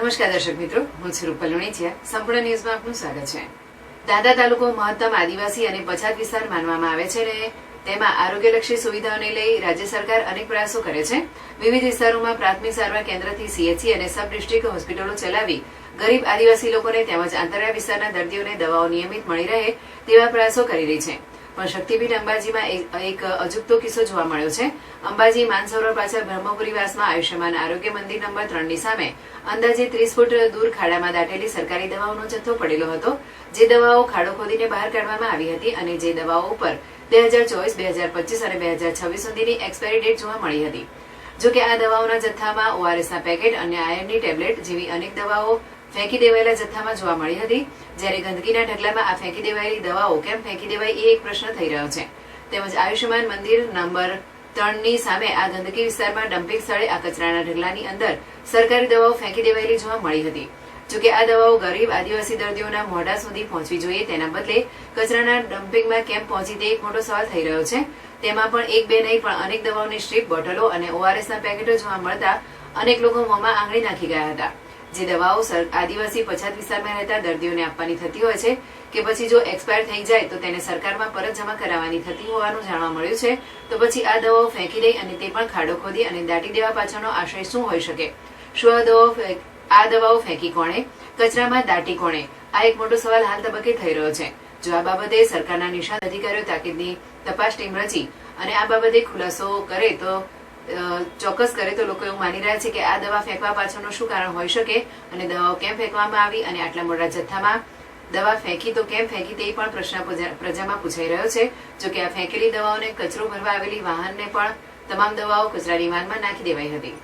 નમસ્કાર દર્શક મિત્રો, હું છું રૂપલ લુણીચિયા. સંપૂર્ણ ન્યૂઝમાં આપનું સ્વાગત છે. દાદા તાલુકો મહત્તમ આદિવાસી અને પછાત વિસ્તાર માનવામાં આવે છે અને તેમાં આરોગ્યલક્ષી સુવિધાઓને લઈ રાજ્ય સરકાર અનેક પ્રયાસો કરે છે. વિવિધ વિસ્તારોમાં પ્રાથમિક સારવાર કેન્દ્રથી સીએચસી અને સબ ડિસ્ટ્રિક્ટ હોસ્પિટલો ચલાવી ગરીબ આદિવાસી લોકોને તેમજ આંતરિક વિસ્તારના દર્દીઓને દવાઓ નિયમિત મળી રહે તેવા પ્રયાસો કરી રહી છે. પણ શક્તિપીઠ અંબાજીમાં એક અજુગતો કિસ્સો જોવા મળ્યો છે. અંબાજી માનસરોવર પાછળ બ્રહ્મપુરીવાસમાં આયુષ્યમાન આરોગ્ય મંદિર નંબર 3 ની સામે અંદાજે 30 ફૂટ દૂર ખાડામાં દાટેલી સરકારી દવાઓનો જથ્થો પડેલો હતો. જે દવાઓ ખાડો ખોદીને બહાર કાઢવામાં આવી હતી અને જે દવાઓ ઉપર 2024, 2025 અને 2026 સુધીની એક્સપાયરી ડેટ જોવા મળી હતી. જોકે આ દવાઓના જથ્થામાં ઓઆરએસના પેકેટ અને આયર્નની ટેબ્લેટ જેવી અનેક દવાઓ ફેંકી દેવાયેલા જથ્થામાં જોવા મળી હતી. જ્યારે ગંદકીના ઢગલામાં આ ફેંકી દેવાયેલી દવાઓ કેમ ફેંકી દેવાય એ એક પ્રશ્ન થઈ રહ્યો છે. તેમજ આયુષ્યમાન મંદિર નંબર 3 ની સામે આ ગંદકી વિસ્તારમાં ડમ્પિંગ સ્થળે આ કચરાના ઢગલાની અંદર સરકારી દવાઓ ફેંકી દેવાયેલી જોવા મળી હતી. જોકે આ દવાઓ ગરીબ આદિવાસી દર્દીઓના મોઢા સુધી પહોંચવી જોઈએ તેના બદલે કચરાના ડમ્પિંગમાં કેમ પહોંચી તે એક મોટો સવાલ થઈ રહ્યો છે. તેમાં પણ એક બે નહીં પણ અનેક દવાઓની સ્ટ્રીપ, બોટલો અને ઓઆરએસના પેકેટો જોવા મળતા અનેક લોકો મોંમાં આંગળી નાખી ગયા હતા. જે દવાઓ આદિવાસી પછાત વિસ્તારમાં રહેતા દર્દીઓને આપવાની થતી હોય છે કે પછી જો એક્સપાયર થઈ જાય તો તેને સરકારમાં પરત જમા કરાવવાની થતી હોવાનું જાણવા મળ્યું છે. તો પછી આ દવાઓ ફેંકી દઈ અને તે પણ ખાડો ખોદી અને દાટી દેવા પાછળનો આશય શું હોઈ શકે? શું આ દવાઓ ફેંકી કોણે, કચરામાં દાટી કોણે? આ એક મોટો સવાલ હાલ તબક્કે થઈ રહ્યો છે. જો આ બાબતે સરકારના નિષ્ણાત અધિકારીઓ તાકીદની તપાસ ટીમ રચી અને આ બાબતે ખુલાસો કરે તો ચોક્કસ કરે તો લોકો એવું માની રહ્યા છે કે આ દવા ફેંકવા પાછળનું શું કારણ હોઈ શકે અને દવાઓ કેમ ફેંકવામાં આવી અને આટલા મોટા જથ્થામાં દવા ફેંકી તો કેમ ફેંકી તે પણ પ્રશ્ન પ્રજામાં પૂછાઈ રહ્યો છે. જો કે આ ફેંકેલી દવાઓને કચરો ભરવા આવેલી વાહનને પણ તમામ દવાઓ કચરાની વાનમાં નાખી દેવાઈ હતી.